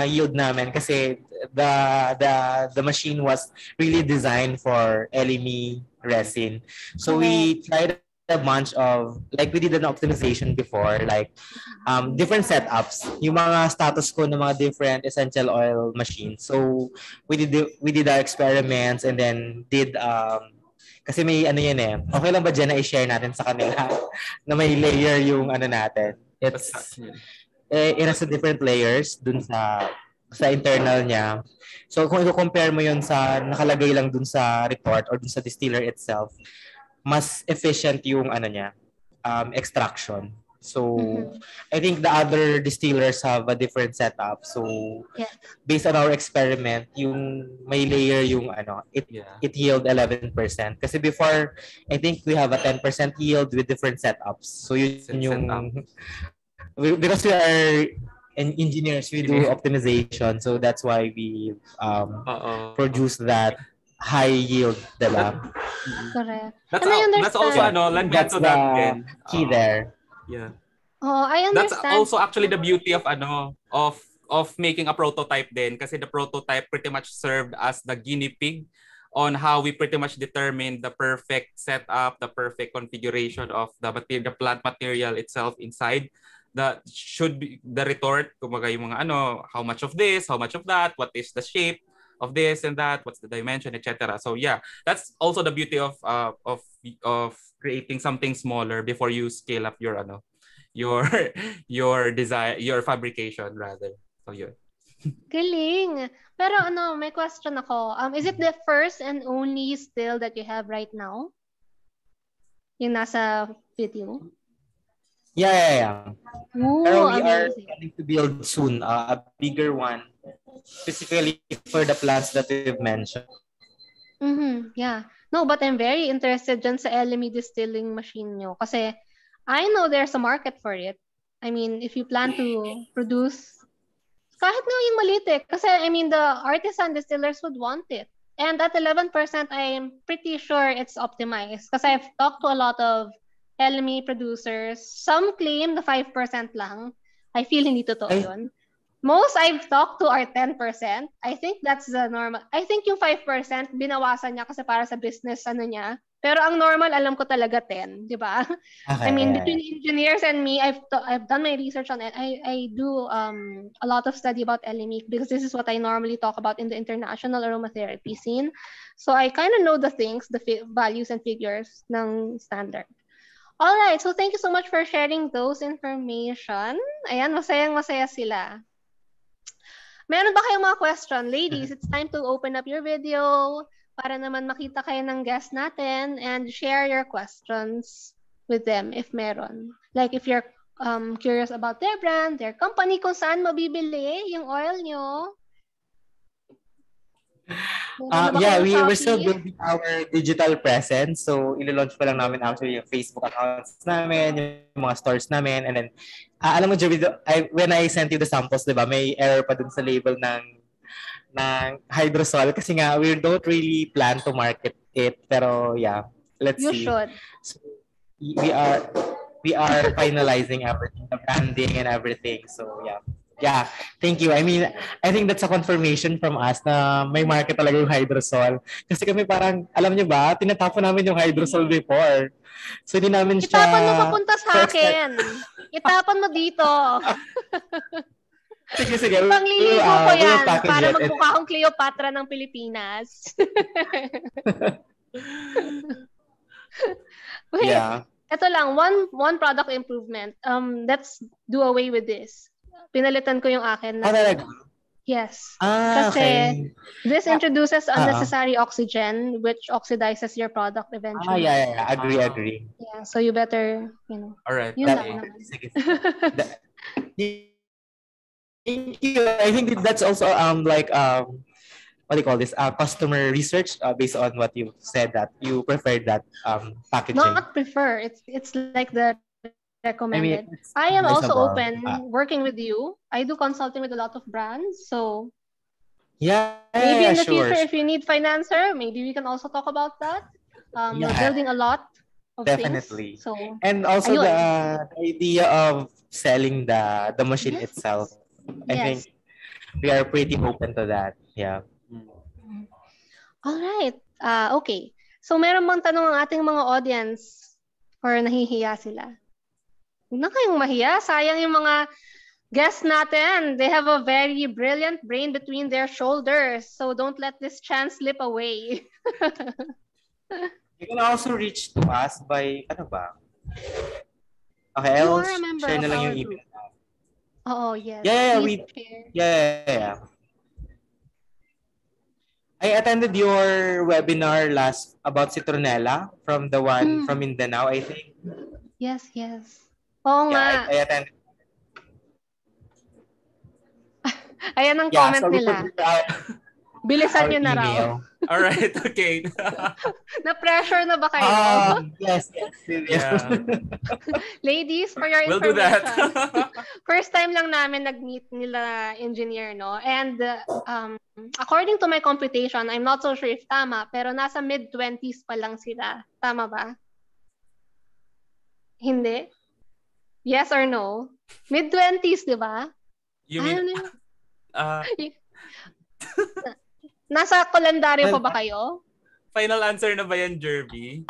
yield namin kasi the machine was really designed for LME resin. So we tried a bunch of, like we did an optimization before, like different setups, yung mga status ko ng mga different essential oil machines. So we did our experiments and then did kasi may yan okay lang ba dyan na i-share natin sa kanila na may layer yung natin. It has different layers dun sa internal niya. So kung i-compare mo yun sa nakalagay lang dun sa report or dun sa distiller itself, mas efficient yung extraction. So I think the other distillers have a different setup. So based on our experiment, yung may layer yung it yield 11%. Kasi before, I think we have a 10% yield with different setups. So yun yung because we are engineers, we do optimization. So that's why we produce that high yield, diba? Correct. That's also that's the key there. Yeah. Oh, I understand. That's also actually the beauty of of making a prototype then, kasi the prototype pretty much served as the guinea pig on how we pretty much determine the perfect setup, the perfect configuration of the plant material itself inside. That should be the retort, kumbaga yung mga how much of this, how much of that, what is the shape of this and that, what's the dimension, etc. So yeah, that's also the beauty of creating something smaller before you scale up your your design, your fabrication rather. So yun. Galing. Pero may question ako. Is it the first and only still that you have right now? Yung nasa video? Yeah. Ooh, Pero we amazing. are planning to build soon a bigger one, specifically for the plants that we've mentioned. Yeah. No, but I'm very interested dyan sa LME distilling machine nyo. Kasi I know there's a market for it. I mean, if you plan to produce, kahit nga yung maliit Kasi I mean, the artisan distillers would want it. And at 11%, I'm pretty sure it's optimized because I've talked to a lot of LME producers. Some claim the 5% lang. I feel hindi totoo Ay. yun. Most I've talked to are 10%. I think that's the normal. I think yung 5% binawasan niya kasi para sa business niya. Pero ang normal alam ko talaga 10, di ba? Okay. I mean, between engineers and me, I've done my research on it. I do a lot of study about LME because this is what I normally talk about in the international aromatherapy scene. So I kind of know the things, the values and figures ng standard. All right, so thank you so much for sharing those information. Ayan, masayang-masaya sila. Meron ba kayong mga question? Ladies, it's time to open up your video para naman makita kayo ng guest natin and share your questions with them if meron. Like if you're curious about their brand, their company, kung saan mabibili yung oil nyo. We're still building our digital presence. So, ilo-launch pa lang namin actually yung Facebook accounts namin, yung mga stores namin. And then, alam mo, Jerry, when I sent you the samples, di ba, may error pa dun sa label ng hydrosol. Kasi nga, we don't really plan to market it. Pero, yeah, let's see. You should. So, we are finalizing everything, the branding and everything. So, yeah. Yeah, thank you. I mean, I think that's a confirmation from us na may market talaga yung hydrosol. Kasi kami parang, alam niyo ba, tinatapon namin yung hydrosol before. So, hindi namin siya... Itapon mo papunta sa akin. Itapon mo dito. Sige. Pangliligo ko yan para magmukha akong Cleopatra ng Pilipinas. Wait, yeah. Ito lang, one product improvement. Let's do away with this. Pinalitan ko yung akin. Talaga? Yes. Kasi okay. This introduces unnecessary oxygen which oxidizes your product eventually. Yeah. Agree. Yeah, so you better, All right. Yun lang naman. Thank you. I think that's also what do you call this? Customer research based on what you said that you prefer that packaging. Not prefer. It's like the recommended. I am also open working with you. I do consulting with a lot of brands. So maybe in the future, if you need financer, maybe we can also talk about that. We're building a lot of definitely. things. So, and also the idea of selling the machine itself. I think we are pretty open to that. Yeah. All right. Okay. So meron bang tanong ang ating mga audience or nahihiya sila? Huwag na kayong mahiya. Sayang yung mga guests natin. They have a very brilliant brain between their shoulders. So don't let this chance slip away. You can also reach to us by, ano ba? Okay, I'll share na lang yung email. Oh, yes. Yeah. I attended your webinar last about citronella from the one from Mindanao, I think. Yes. Oo nga. I attended. Ayan ang comment nila. Bilisan nyo na raw. Alright, okay. Na-pressure na ba kayo? Yes. Yeah. Ladies, for your information. We'll do that. First time lang namin nag-meet nila engineer, no? And according to my computation, I'm not so sure if tama, pero nasa mid-20s pa lang sila. Tama ba? Hindi? Yes or no? Mid-20s, di ba? You mean... Nasa kalendaryo pa ba kayo? Final answer na ba yan, Jerby?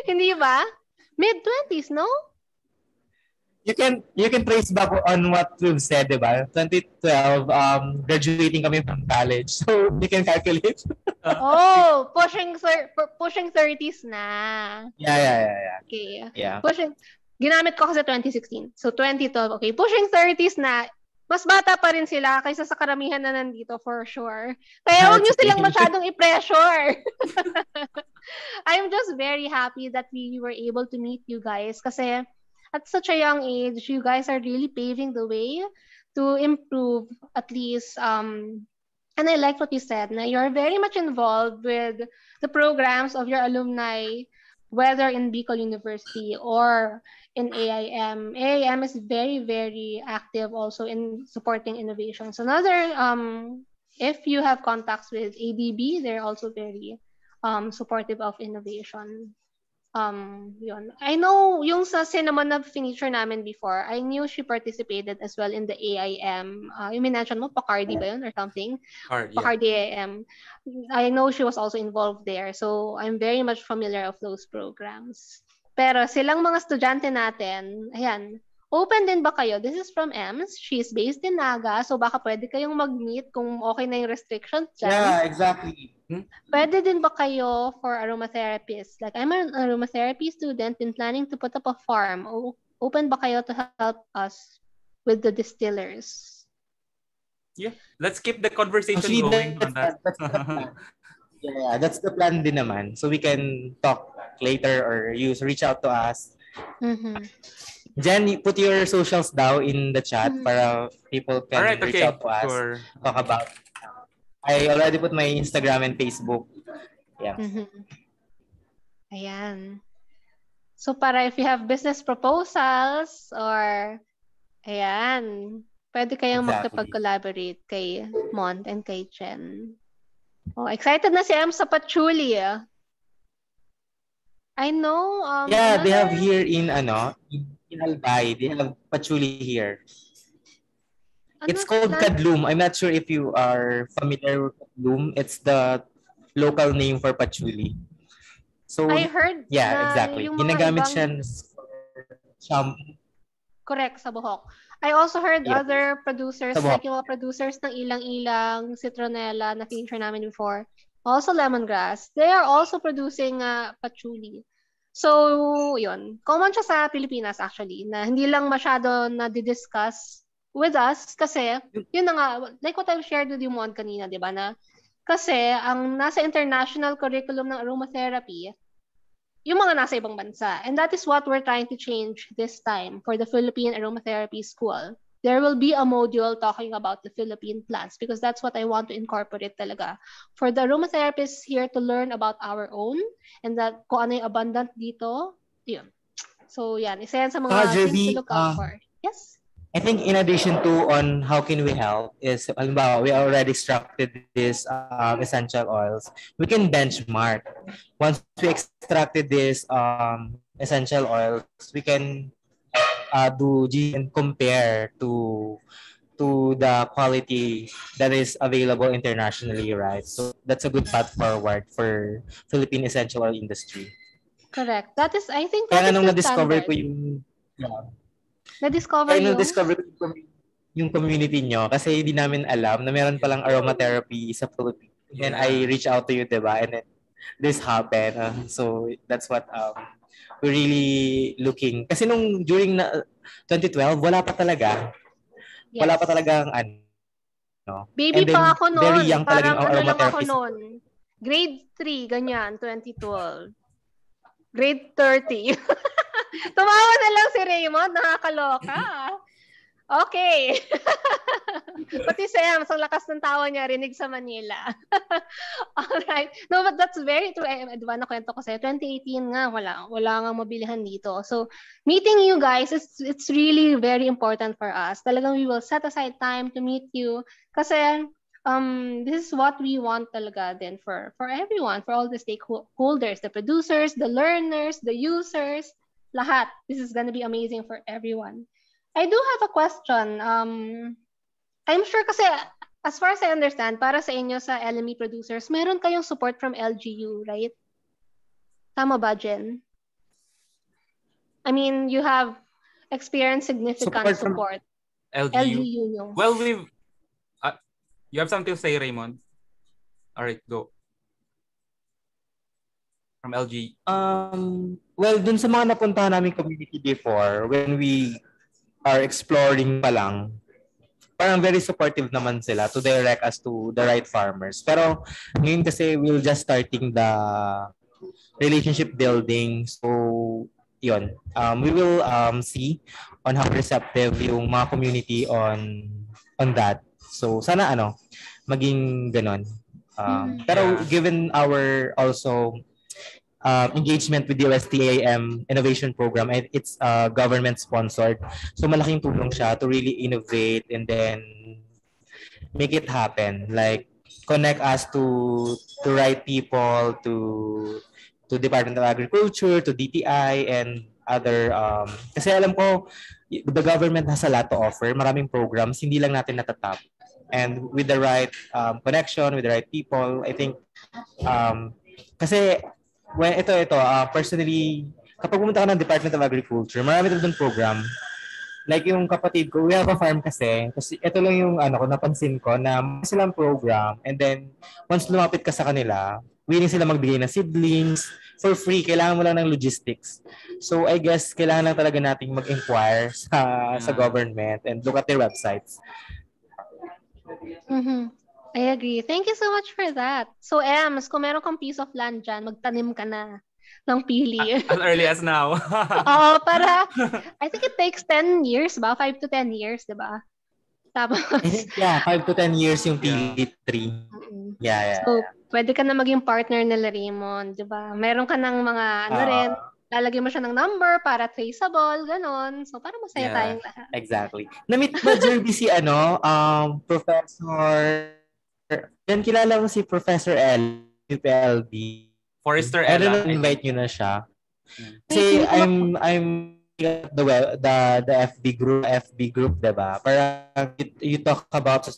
Hindi ba? Mid-20s, no? You can trace back on what we've said, di ba? 2012, graduating kami from college. So, you can calculate. Pushing 30s na. Yeah. Okay. Yeah. Ginamit ko kasi 2016. So, 2012. Okay. Pushing 30s na. Mas bata pa rin sila kaysa sa karamihan na nandito for sure. Kaya huwag nyo silang masyadong i-pressure. I'm just very happy that we were able to meet you guys kasi at such a young age, you guys are really paving the way to improve at least. And I like what you said, na you're very much involved with the programs of your alumni, whether in Bicol University or in AIM. AIM is very, very active also in supporting innovations. Another if you have contacts with ADB, they're also very supportive of innovation. Yun. I know yung sa cinnamon na feature namin before, I knew she participated as well in the AIM. You mentioned mo, Bacardi ba yun or something? Bacardi AIM. I know she was also involved there. So, I'm very much familiar of those programs. Pero silang mga estudyante natin, ayan, open din ba kayo? This is from Ems. She's based in Naga. So, baka pwede kayong mag-meet kung okay na yung restrictions dyan. Yeah, exactly. Pwede din ba kayo for aromatherapists? Like, I'm an aromatherapy student and planning to put up a farm. Open ba kayo to help us with the distillers? Yeah, let's keep the conversation Actually, going on that. That's the plan. Yeah, that's the plan din naman. So we can talk later or reach out to us. Jen, put your socials down in the chat para people can reach out to us. Sure. Talk about. I already put my Instagram and Facebook. Yeah. Ayan. So para if you have business proposals or ayan, pwede kayong makipag-collaborate kay Mont and kay Chen. Oh, excited na si Em sa patchouli. I know. Yeah, they have here in Albay. They have patchouli here. It's called Kadlum. I'm not sure if you are familiar with Kadlum. It's the local name for patchouli. So I heard. Yeah, exactly. Ginagamit siya shampoo. Correct, sa buhok. I also heard other producers, like yung mga producers ng ilang-ilang, citronella na feature namin before, also lemongrass, they are also producing patchouli. So, yun. Common siya sa Pilipinas actually, na hindi lang masyado na-discuss with us kasi, yun na nga, like what I've shared with you Mon kanina, di ba, na kasi ang nasa international curriculum ng aromatherapy, yung mga nasa ibang bansa. And that is what we're trying to change this time for the Philippine Aromatherapy School. There will be a module talking about the Philippine plants because that's what I want to incorporate talaga. For the aromatherapists here to learn about our own and that kung ano yung abundant dito, yun. So yan, isa yan sa mga things to look out for. Yes? I think in addition to on how can we help is, we already extracted these essential oils. We can benchmark. Once we extracted these essential oils, we can do and compare to the quality that is available internationally, right? So that's a good path forward for Philippine essential oil industry. Correct. That is, I think, that is the na-discover standard. ko yung Na-discover yung? Na-discover ko yung community nyo kasi hindi namin alam na meron palang aromatherapy sa Philippines. And I reach out to you, diba? And then this happened. So that's what we're really looking. Kasi during 2012, wala pa talaga. Yes. Wala pa talagang Baby pa ako noon. Very young parang talagang lang ako aromatherapy. noon. Grade 3, ganyan, 2012. Grade 30. Tumawa na lang si Raymond, nakakaloka. Okay. Pati Sam, sa lakas ng tawa niya, rinig sa Manila. Alright. No, but that's very true. Diba nakwento ko sa'yo, 2018 nga, wala nga mabilihan dito. So, meeting you guys, it's really very important for us. Talagang we will set aside time to meet you. Kasi, this is what we want talaga din for everyone, for all the stakeholders, the producers, the learners, the users, lahat. This is gonna be amazing for everyone. I do have a question. I'm sure kasi, as far as I understand, para sa inyo sa LME producers, meron kayong support from LGU, right? Tama ba, Jen? I mean, you have experienced significant support. LGU nyo. Well, you have something to say, Raymond? All right, go. From LG. Well, dun sa mga napuntahan namin community before, when we are exploring pa lang, parang very supportive naman sila to direct us to the right farmers. Pero ngayon kasi we're just starting the relationship building. So, yun. We will see on how receptive yung mga community on that. So, sana maging ganon. Pero given our also engagement with the USTAM Innovation Program, it's government sponsored. So malaking tulong siya to really innovate and then make it happen. Like, connect us to right people, to Department of Agriculture, to DTI, and other, kasi alam ko, the government has a lot to offer. Maraming programs, hindi lang natin natatap. And with the right connection, with the right people, I think, kasi, personally, kapag pumunta ka ng Department of Agriculture, marami doon program. Like yung kapatid ko, we have a farm kasi ito lang yung ko napansin ko na may silang program, and then once lumapit ka sa kanila, willing sila magbigay ng seedlings for free. Kailangan mo lang ng logistics. So I guess kailangan lang talaga nating mag-inquire sa government and look at their websites. I agree. Thank you so much for that. So Ems, kung meron kang piece of land dyan, magtanim ka na ng pili. As early as now. Para, I think it takes 10 years ba? 5 to 10 years, di ba? Tapos, yeah, 5 to 10 years yung pili tree. Yeah. So, pwede ka na maging partner nila Raymond, di ba? Meron ka ng mga, rin, lalagyan mo siya ng number para traceable, ganon. So, para masaya tayong lahat. Exactly. Na-meet ba, Jerby, si Professor, yan kilala mo si Professor L, UPLB. Forrester Ella. I don't know, invite nyo na siya. Kasi I'm the FB group, diba? Parang you talk about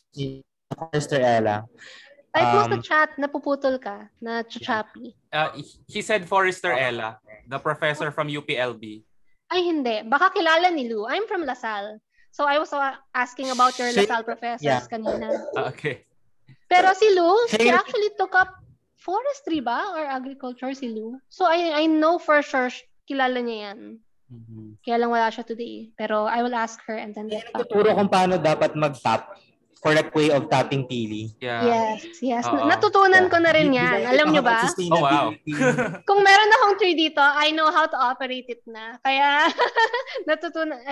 Forrester Ella. Type mo sa chat, napuputol ka, na chachapi. He said Forrester Ella, the professor from UPLB. Ay, hindi. Baka kilala ni Lou. I'm from LaSalle. So I was asking about your LaSalle professors kanina. Okay. Pero si Lou, she actually took up forestry ba? Or agriculture si Lou? So, I know for sure kilala niya yan. Kaya lang wala siya today. Pero I will ask her and then get back. Tuturo kung paano dapat mag-tap. Correct way of tapping pili. Yeah. Yes. Natutunan ko na rin yan. Alam nyo ba? Oh, wow. Kung meron akong tree dito, I know how to operate it na. Kaya, natutunan.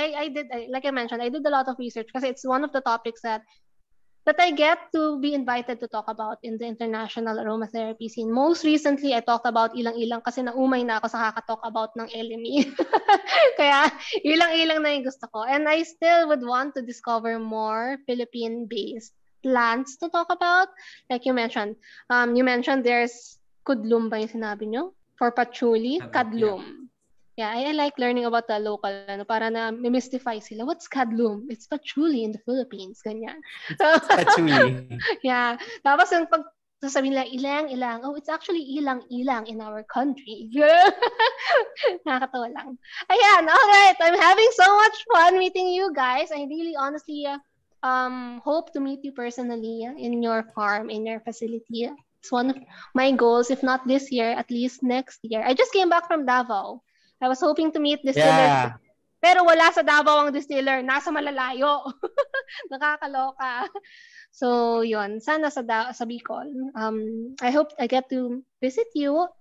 Like I mentioned, I did a lot of research kasi it's one of the topics that I get to be invited to talk about in the international aromatherapy scene. Most recently, I talked about ilang-ilang kasi naumay na ako sa kakatalk about ng LME. Kaya ilang-ilang na yung gusto ko. And I still would want to discover more Philippine-based plants to talk about. Like you mentioned there's kudlum ba yung sinabi nyo? For patchouli, kadlum. Yeah, I like learning about the local, para na mystify sila. What's kadlum? It's patchouli in the Philippines, ganyan. Patchouli. Yeah. Tapos yung pag sasabihin nila, ilang-ilang. Oh, it's actually ilang-ilang in our country. Nakakatawa lang. Ayan, alright. I'm having so much fun meeting you guys. I really honestly hope to meet you personally in your farm, in your facility. It's one of my goals, if not this year, at least next year. I just came back from Davao. I was hoping to meet distillers. Yeah. Pero wala sa Davao ang distiller. Nasa malalayo. Nakakaloka. So, yun. Sana sa Bicol. I hope I get to visit you.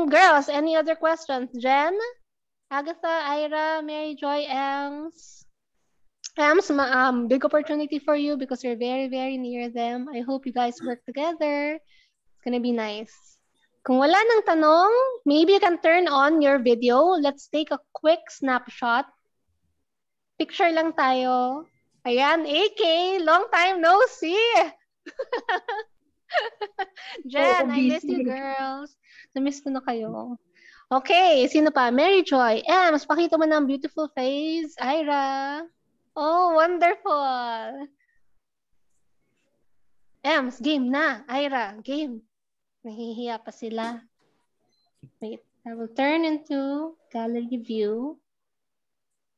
Girls, any other questions? Jen? Agatha, Ira, Mary Joy, Ems? Ems, big opportunity for you because you're very, very near them. I hope you guys work together. It's gonna be nice. Kung wala nang tanong, maybe you can turn on your video. Let's take a quick snapshot. Picture lang tayo. Ayan, AK, long time no see. Jen, I miss you girls. Na-miss ko na kayo. Okay, sino pa? Mary Joy. Ems, pakita mo ng beautiful face. Ira. Oh, wonderful. Ems, game na. Ira, game. Nahihiya pa sila. Wait, I will turn into gallery view.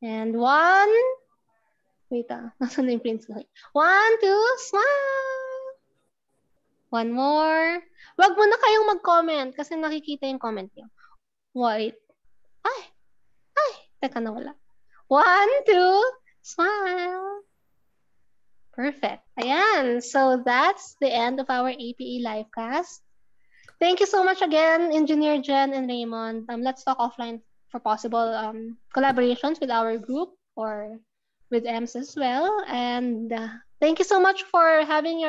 And one. Wait, nasan na yung print? 1, 2, smile. One more. Wag mo na kayong mag-comment kasi nakikita yung comment niyo. Wait. Ay. Teka na wala. 1, 2, smile. Perfect. Ayan. So that's the end of our APA livecast. Thank you so much again, Engineer Jen and Raymond. Let's talk offline for possible collaborations with our group or with EMS as well. And thank you so much for having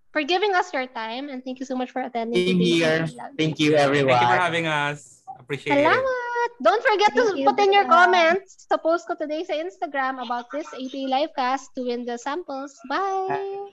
for giving us your time, and thank you so much for attending. Thank you, everyone. Thank you for having us. Appreciate it. Salamat. Don't forget to Thank you, put in your Bella. comments sa post ko today sa Instagram about this AP Livecast to win the samples. Bye!